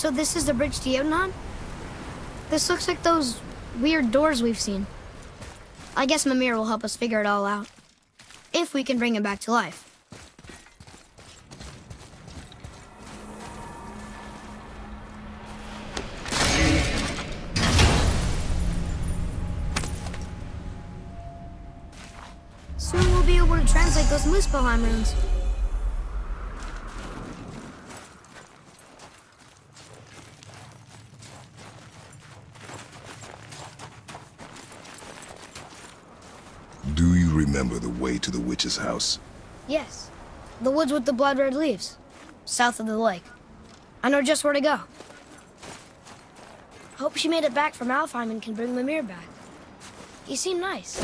So this is the bridge to Jotunheim? This looks like those weird doors we've seen. I guess Mimir will help us figure it all out. If we can bring him back to life. Soon we'll be able to translate those Muspelheim runes. Do you remember the way to the witch's house? Yes. The woods with the blood-red leaves. South of the lake. I know just where to go. Hope she made it back from Alfheim and can bring Mimir back. He seemed nice.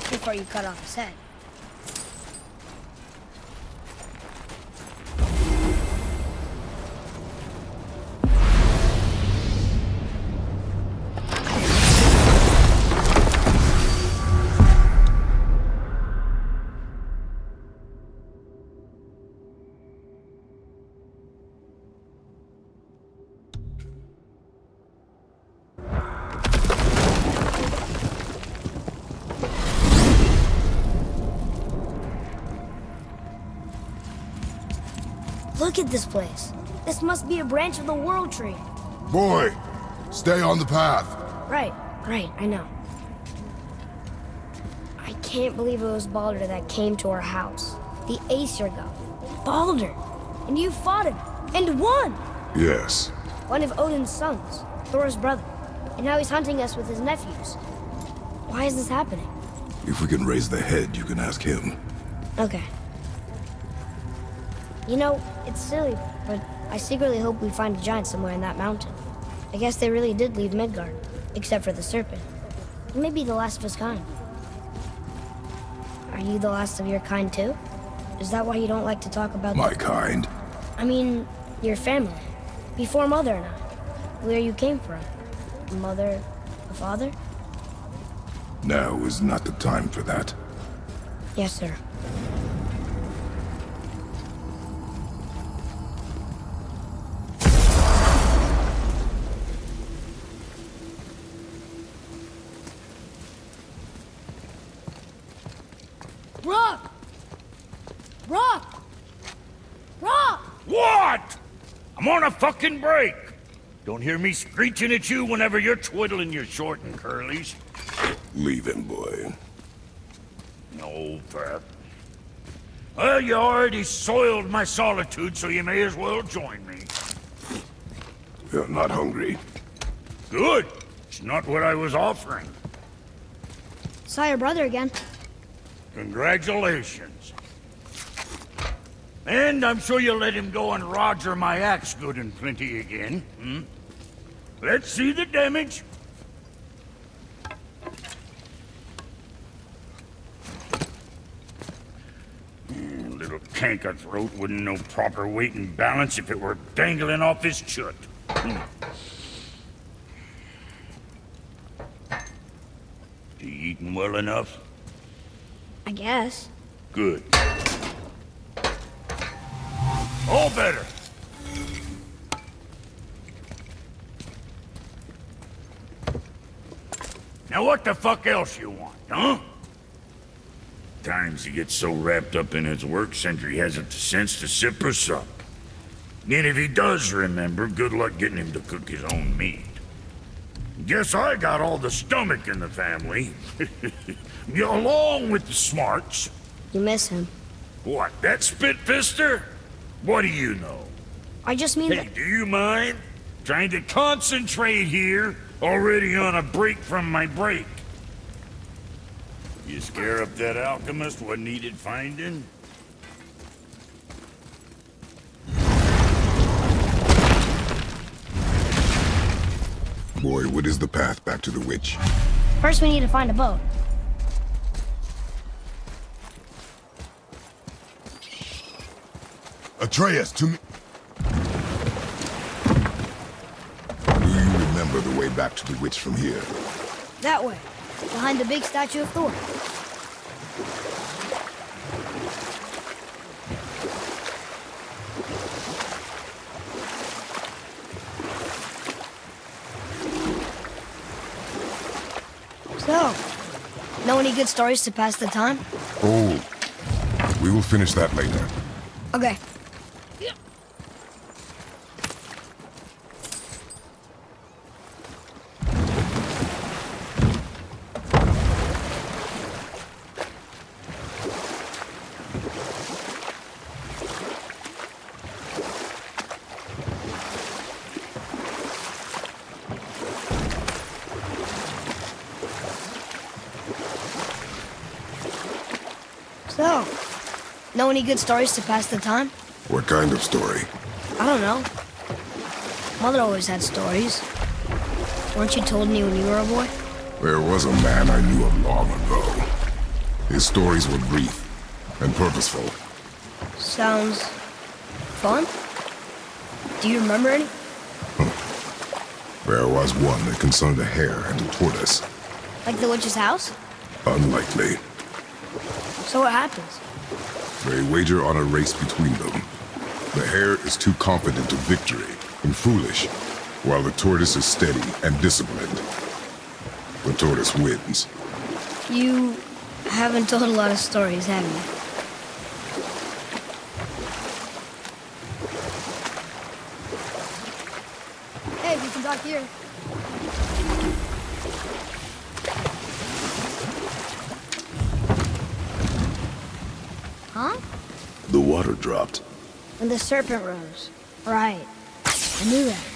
Before you cut off his head. Look at this place. This must be a branch of the World Tree. Boy, stay on the path. Right, I know. I can't believe it was Baldur that came to our house. The Aesir god. Baldur! And you fought him, and won! Yes. One of Odin's sons, Thor's brother. And now he's hunting us with his nephews. Why is this happening? If we can raise the head, you can ask him. Okay. You know, it's silly, but I secretly hope we find a giant somewhere in that mountain. I guess they really did leave Midgard, except for the serpent. Maybe the last of his kind. Are you the last of your kind too? Is that why you don't like to talk about My kind? I mean, your family. Before Mother and I. Where you came from. A mother, a father? Now is not the time for that. Yes, sir. Rock! Rock! Rock! What? I'm on a fucking break. Don't hear me screeching at you whenever you're twiddling your short and curlies. Leave him, boy. No, Pep. Well, you already soiled my solitude, so you may as well join me. You're not hungry. Good. It's not what I was offering. Saw your brother again. Congratulations. And I'm sure you'll let him go and roger my axe good and plenty again, hmm? Let's see the damage. Little canker throat wouldn't know proper weight and balance if it were dangling off his chut. You eating well enough? I guess. Good. All better. Now what the fuck else you want, huh? Times he gets so wrapped up in his work, Sentry hasn't the sense to sip or sup. And if he does remember, good luck getting him to cook his own meat. Guess I got all the stomach in the family. Along with the smarts. You miss him. What, that spit-fister? What do you know? I just mean Hey, that... do you mind? Trying to concentrate here, already on a break from my break. You scare up that alchemist what needed finding? Boy, what is the path back to the witch? First we need to find a boat. Atreus, to me. Do you remember the way back to the witch from here? That way. Behind the big statue of Thor. So, know any good stories to pass the time? Oh, we will finish that later. Okay. So, know any good stories to pass the time? What kind of story? I don't know. Mother always had stories. Weren't you told any when you were a boy? There was a man I knew of long ago. His stories were brief and purposeful. Sounds fun. Do you remember any? There was one that concerned a hare and a tortoise. Like the witch's house? Unlikely. So what happens? They wager on a race between them. The hare is too confident of victory and foolish, while the tortoise is steady and disciplined. The tortoise wins. You haven't told a lot of stories, have you? Hey, we can talk here. Huh? The water dropped. When the serpent rose. Right. I knew that.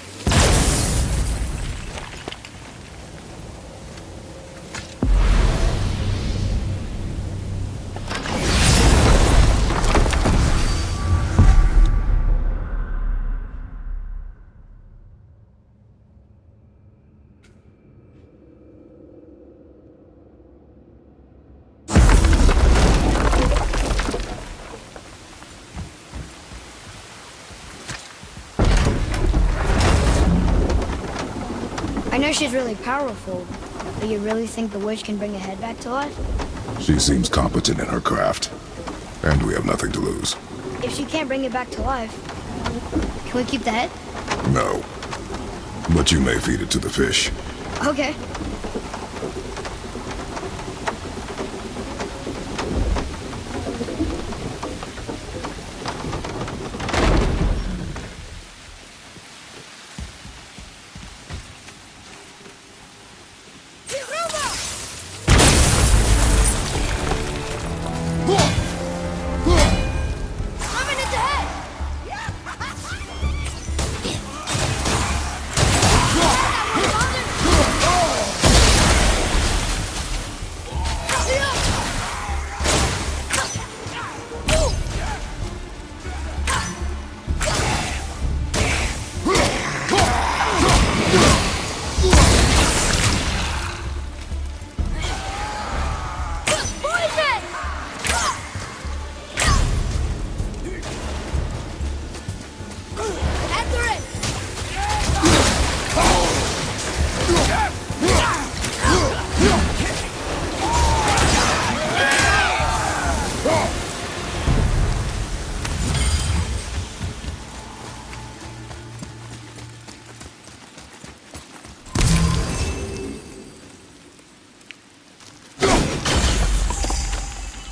I know she's really powerful, but you really think the witch can bring a head back to life? She seems competent in her craft, and we have nothing to lose. If she can't bring it back to life, can we keep the head? No. But you may feed it to the fish. Okay.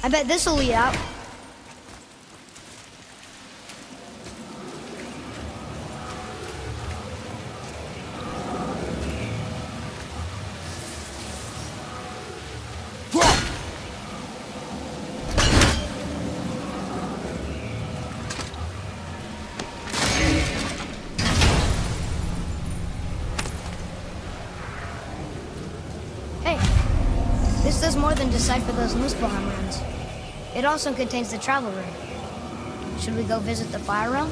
I bet this'll lead out. Hey, this does more than decipher those Muspelheim runes. It also contains the travel rune. Should we go visit the Fire Realm?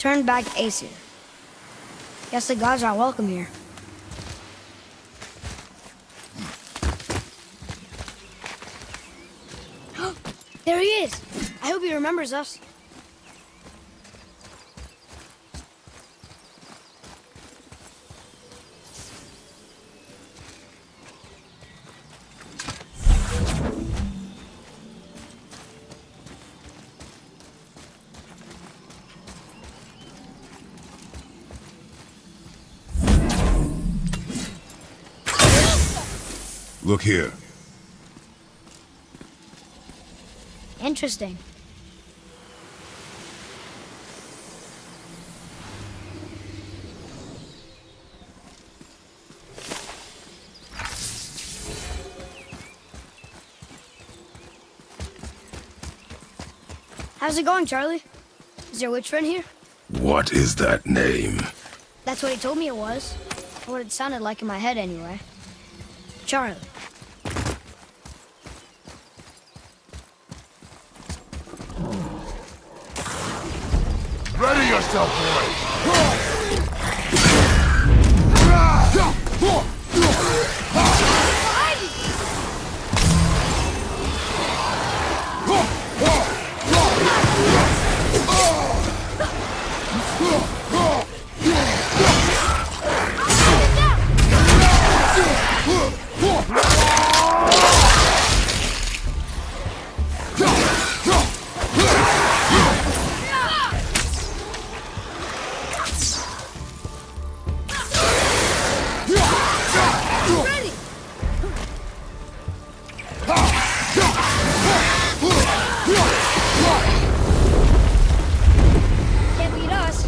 turned back Aesir. Guess the gods aren't welcome here. There he is! I hope he remembers us. Look here. Interesting. How's it going, Charlie? Is your witch friend here? What is that name? That's what he told me it was. Or what it sounded like in my head, anyway. Charlie. Ready yourself, Can't beat us.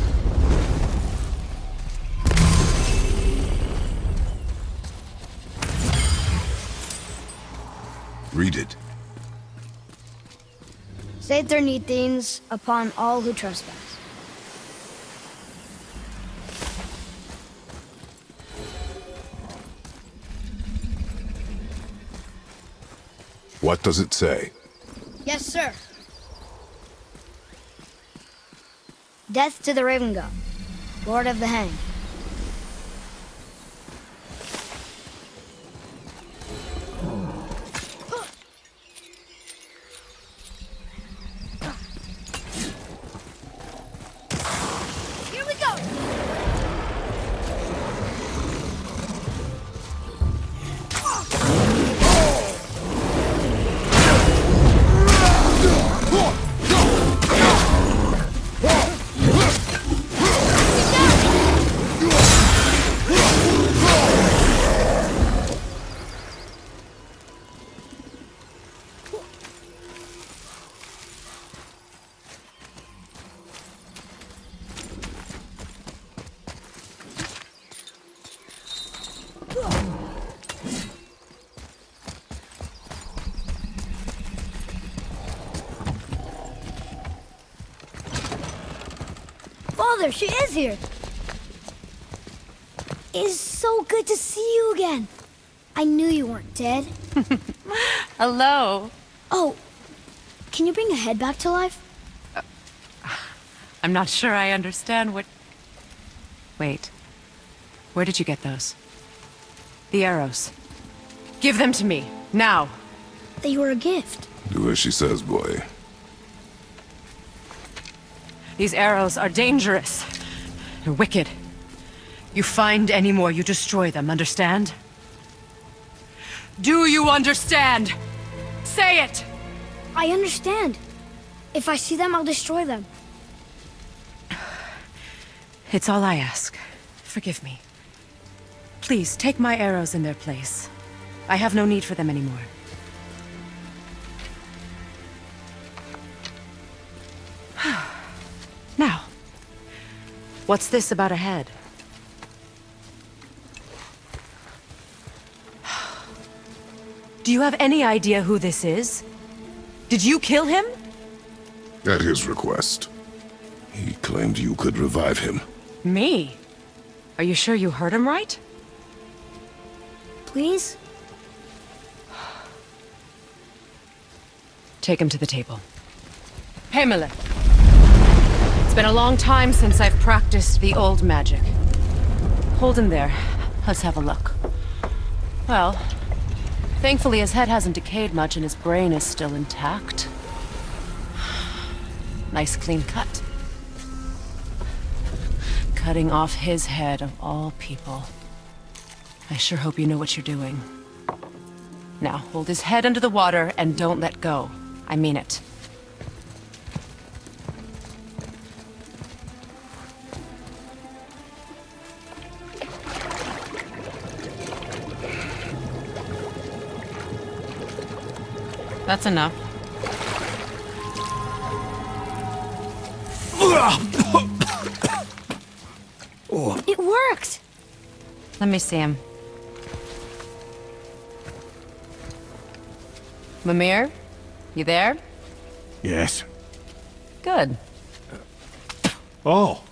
Read it. Satyr Nethines upon all who trespass. What does it say? Yes, sir. Death to the Raven God, Lord of the Hanged. Here we go! Father, she is here. It is so good to see you again. I knew you weren't dead. Hello. Oh, can you bring a head back to life? I'm not sure I understand what... Wait. Where did you get those? The arrows. Give them to me, now. They were a gift. Do as she says, boy. These arrows are dangerous. They're wicked. You find any more, you destroy them, understand? Do you understand? Say it! I understand. If I see them, I'll destroy them. It's all I ask. Forgive me. Please, take my arrows in their place. I have no need for them anymore. Now, what's this about a head? Do you have any idea who this is? Did you kill him? At his request. He claimed you could revive him. Me? Are you sure you heard him right? Please? Take him to the table. Himalith! It's been a long time since I've practiced the old magic. Hold him there. Let's have a look. Well, thankfully his head hasn't decayed much and his brain is still intact. Nice clean cut. Cutting off his head of all people. I sure hope you know what you're doing. Now, hold his head under the water and don't let go. I mean it. That's enough. It worked! Let me see him. Mimir? You there? Yes. Good. Oh.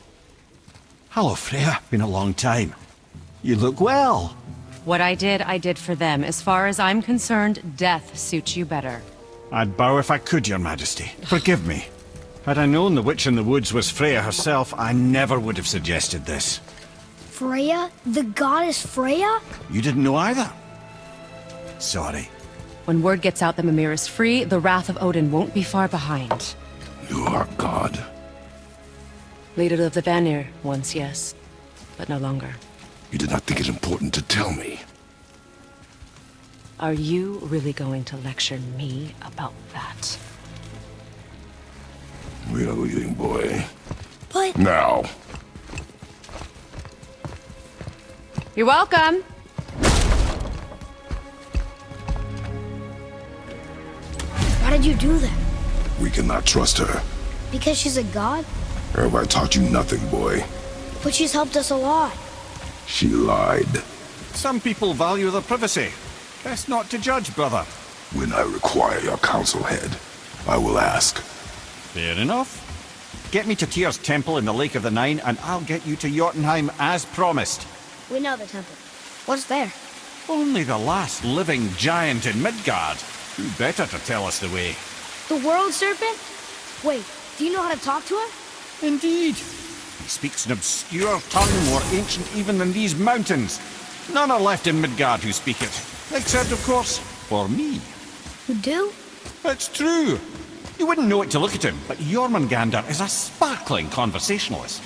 Hello, Freya. Been a long time. You look well. What I did for them. As far as I'm concerned, death suits you better. I'd bow if I could, Your Majesty. Forgive me. Had I known the Witch in the Woods was Freya herself, I never would have suggested this. Freya? The goddess Freya? You didn't know either? Sorry. When word gets out that Mimir is free, the wrath of Odin won't be far behind. You are God. Leader of the Vanir, once yes, but no longer. You did not think it important to tell me. Are you really going to lecture me about that? We are leaving, boy. But Now. You're welcome! why did you do that? We cannot trust her. Because she's a god? Have I taught you nothing, boy? But she's helped us a lot. She lied. Some people value their privacy. Best not to judge, brother. When I require your council head, I will ask. Fair enough. Get me to Tyr's temple in the Lake of the Nine, and I'll get you to Jotunheim as promised. We know the temple. What's there? Only the last living giant in Midgard. Who better to tell us the way? The world serpent? Wait, do you know how to talk to him? Indeed. He speaks an obscure tongue more ancient even than these mountains. None are left in Midgard who speak it. Except, of course, for me. You do? It's true. You wouldn't know it to look at him, but Jormungandr is a sparkling conversationalist.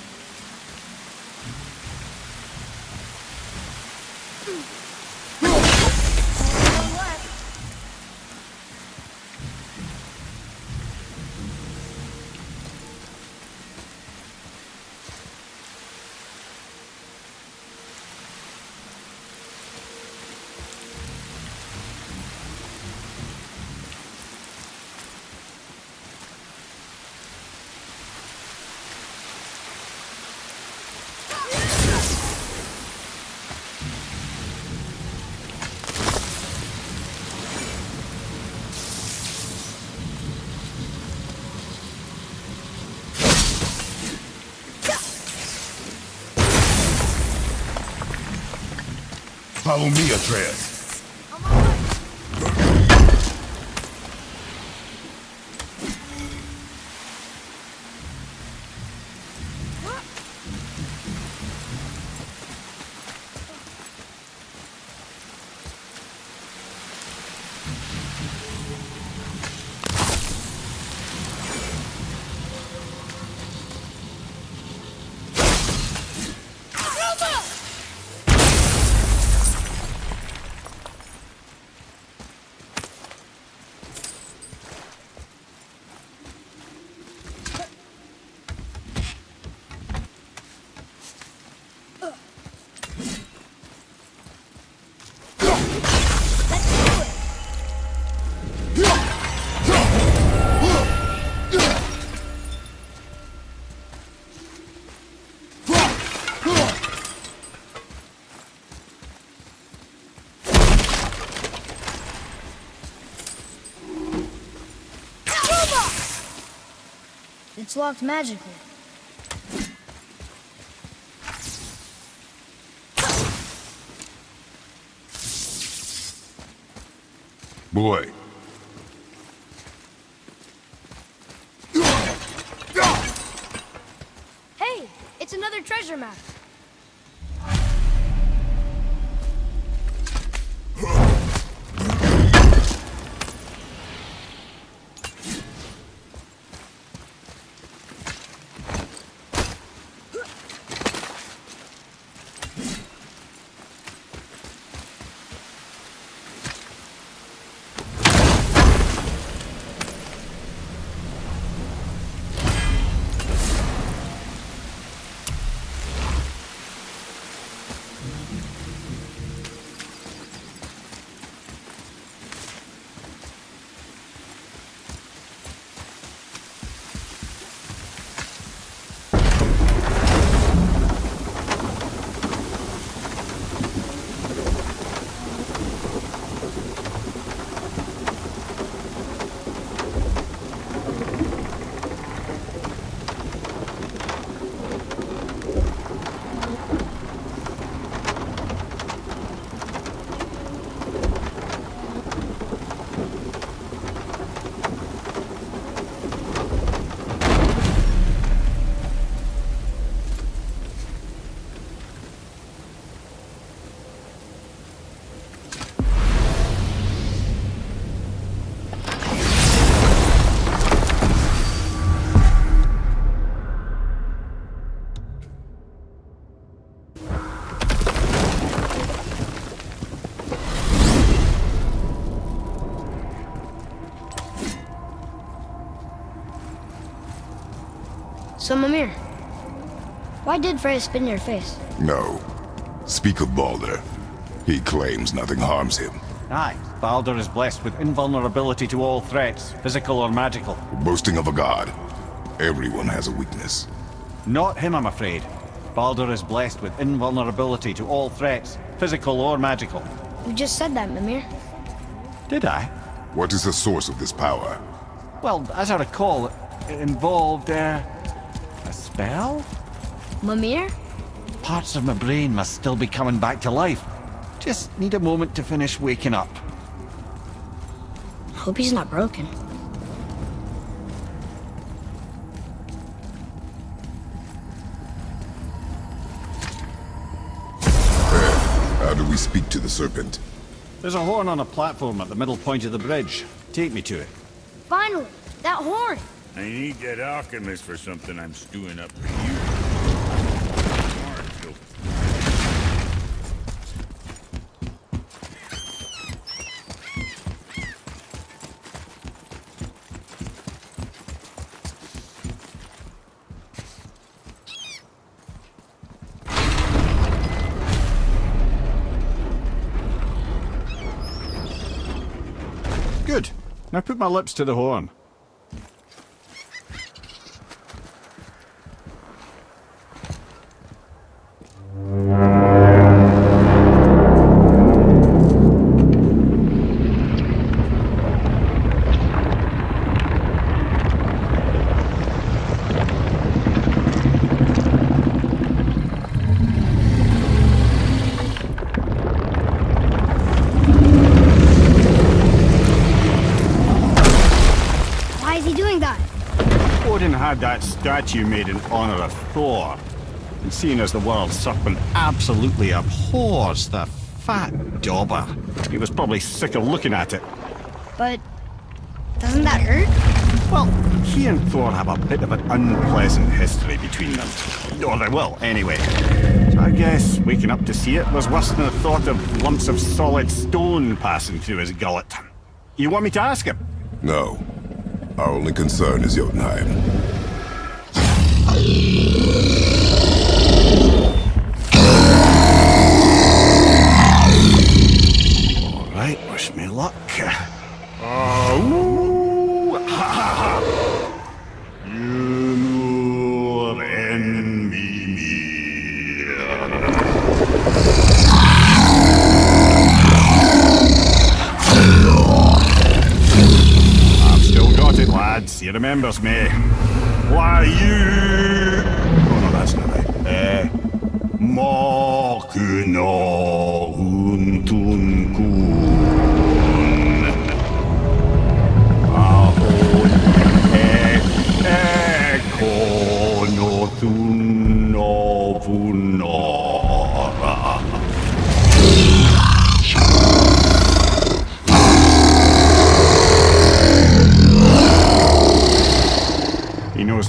Follow me, Atreus. It's locked magically. Boy. treasure map. So, Mimir, why did Freya spin your face? No. Speak of Baldur. He claims nothing harms him. Aye, Baldur is blessed with invulnerability to all threats, physical or magical. Boasting of a god. Everyone has a weakness. Not him, I'm afraid. Baldur is blessed with invulnerability to all threats, physical or magical. You just said that, Mimir. Did I? What is the source of this power? Well, as I recall, it involved, a spell? Mimir? Parts of my brain must still be coming back to life. Just need a moment to finish waking up. Hope he's not broken. How do we speak to the serpent? There's a horn on a platform at the middle point of the bridge. Take me to it. Finally! That horn! I need that alchemist for something I'm stewing up for you. Marshal. Good. Now put my lips to the horn. Why is he doing that? Odin had that statue made in honor of Thor. And seeing as the world serpent absolutely abhors the fat dauber, he was probably sick of looking at it. But doesn't that hurt? Well, he and Thor have a bit of an unpleasant history between them. Or they will, anyway. So I guess waking up to see it was worse than the thought of lumps of solid stone passing through his gullet. You want me to ask him? No. Our only concern is Jotunheim. All right, wish me luck. Oh, ha ha ha! You move and me. I've still got it, lads. He remembers me. Why you? Oh no, that's not right. Makuna Huntunkun. Ahon Ekonothun Novun.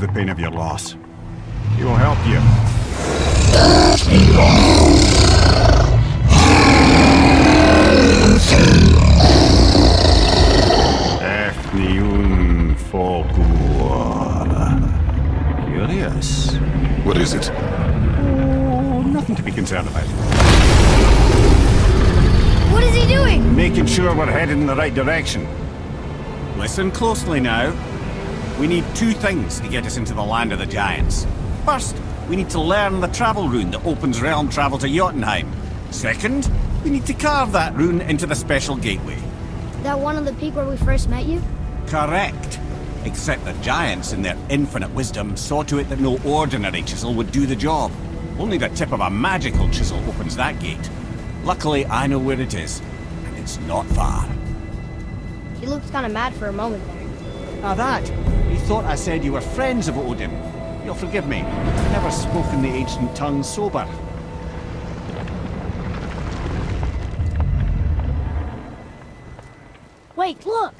the pain of your loss. He will help you. Efniun Folgur. Curious. What is it? Oh, nothing to be concerned about. What is he doing? Making sure we're headed in the right direction. Listen closely now. We need two things to get us into the land of the giants. First, we need to learn the travel rune that opens realm travel to Jotunheim. Second, we need to carve that rune into the special gateway. That one on the peak where we first met you? Correct. Except the giants, in their infinite wisdom, saw to it that no ordinary chisel would do the job. Only the tip of a magical chisel opens that gate. Luckily, I know where it is, and it's not far. He looked kind of mad for a moment there. Now that, you thought I said you were friends of Odin. You'll forgive me. I've never spoken the ancient tongue sober. Wait, look!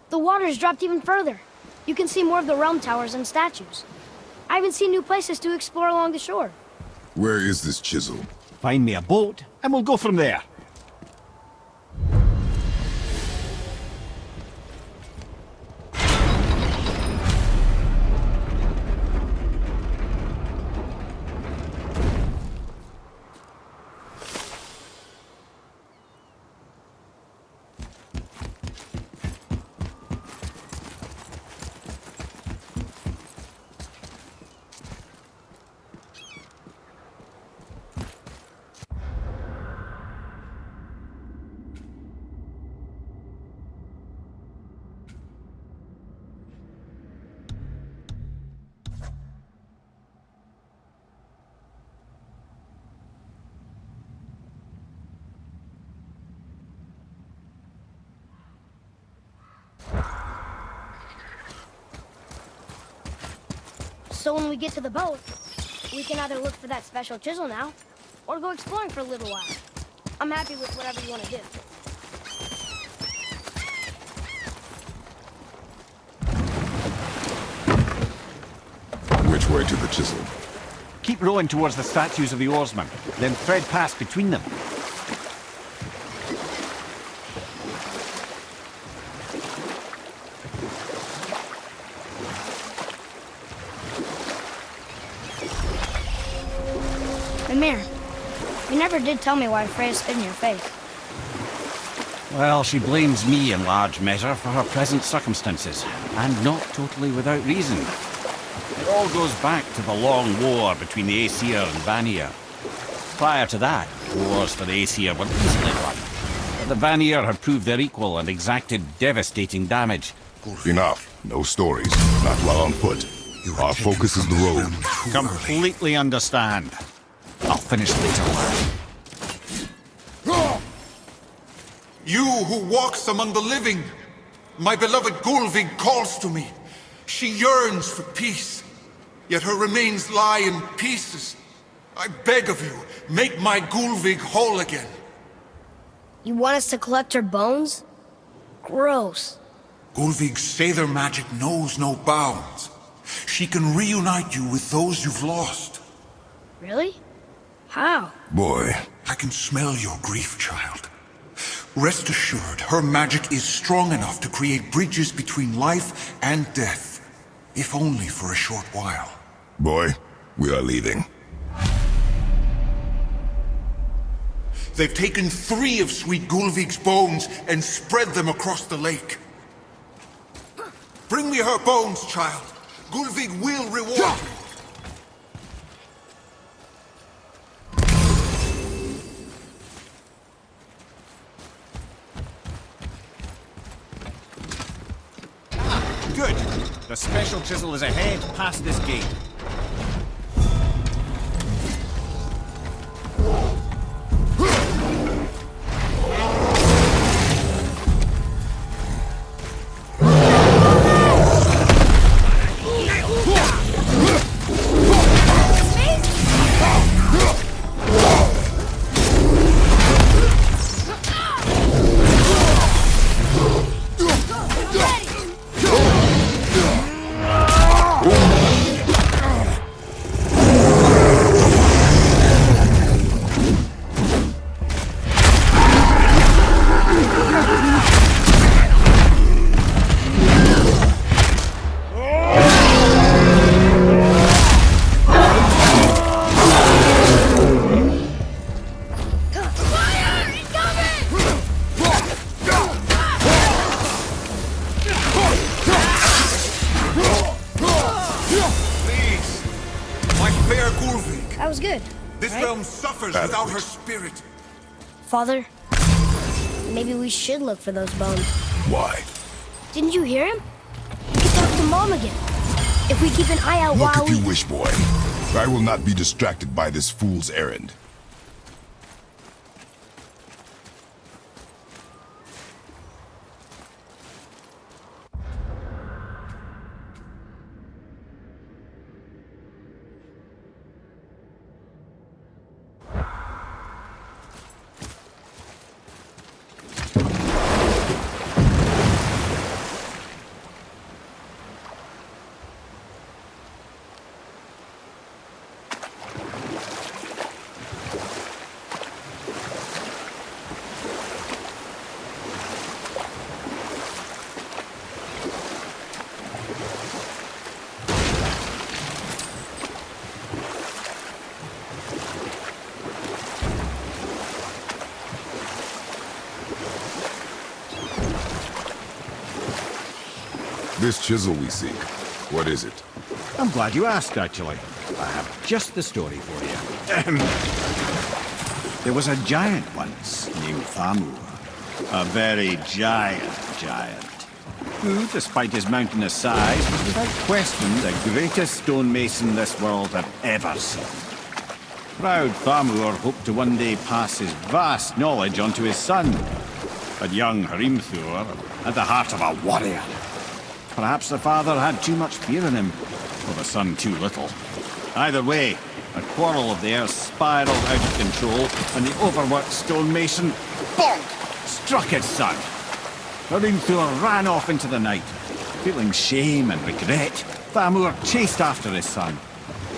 The water's dropped even further. You can see more of the realm towers and statues. I even see new places to explore along the shore. Where is this chisel? Find me a boat, and we'll go from there. So when we get to the boat, we can either look for that special chisel now, or go exploring for a little while. I'm happy with whatever you want to do. Which way to the chisel? Keep rowing towards the statues of the oarsmen, then thread past between them. Mimir, you never did tell me why Freya spit in your face. Well, she blames me in large measure for her present circumstances, and not totally without reason. It all goes back to the long war between the Aesir and Vanir. Prior to that, wars for the Aesir were easily won. But the Vanir had proved their equal and exacted devastating damage. Enough. No stories. Not while on foot. Our focus is the road. Completely understand. I'll finish later, lad. You who walks among the living, my beloved Gulvig calls to me. She yearns for peace, yet her remains lie in pieces. I beg of you, make my Gulvig whole again. You want us to collect her bones? Gross. Gulvig's Seidr magic knows no bounds. She can reunite you with those you've lost. Really? How? Boy. I can smell your grief, child. Rest assured, her magic is strong enough to create bridges between life and death, if only for a short while. Boy, we are leaving. They've taken 3 of Sweet Gulvig's bones and spread them across the lake. Bring me her bones, child. Gulvig will reward you. Good. The special chisel is ahead, past this gate. Ready! realm suffers without her spirit. Father, maybe we should look for those bones. Why? Didn't you hear him? We can talk to Mom again. If we keep an eye out Look while if you wish, boy. I will not be distracted by this fool's errand. This chisel we seek, what is it? I'm glad you asked, actually. I have just the story for you. There was a giant once named Thamur. A very giant, who, despite his mountainous size, was without question the greatest stonemason this world had ever seen. Proud Thamur hoped to one day pass his vast knowledge onto his son. But young Hrimthur had the heart of a warrior. Perhaps the father had too much fear in him, or the son too little. Either way, a quarrel of theirs spiraled out of control, and the overworked stonemason, bonk, struck his son. Hrimthur ran off into the night. Feeling shame and regret, Thamur chased after his son,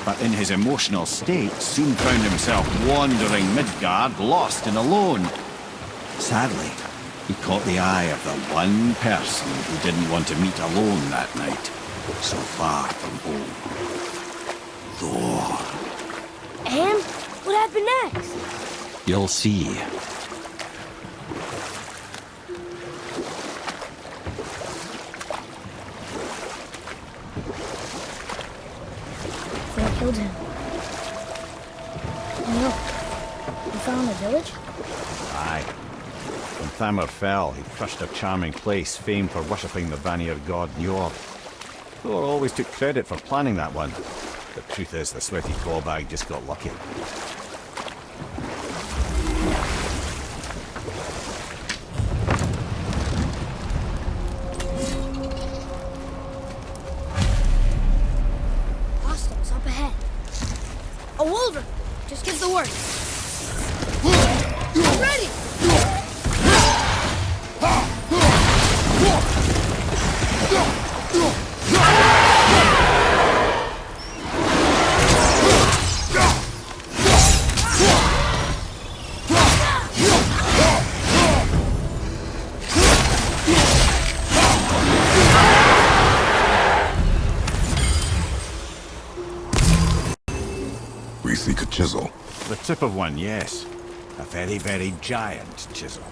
but in his emotional state soon found himself wandering Midgard, lost and alone. Sadly, he caught the eye of the one person who didn't want to meet alone that night, so far from home. Thor. And what happened next? You'll see. Thor killed him. No. We found a village? Aye. When Thamur fell, he crushed a charming place famed for worshipping the Vanir god Njord. Thor always took credit for planning that one. The truth is, the sweaty clawbag just got lucky. Hostiles up ahead. A wolverine! Just give the word. Ready! We seek a chisel. The tip of one, yes. A very, very giant chisel.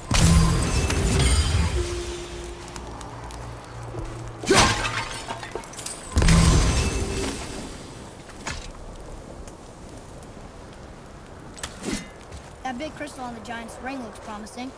That big crystal on the giant's ring looks promising.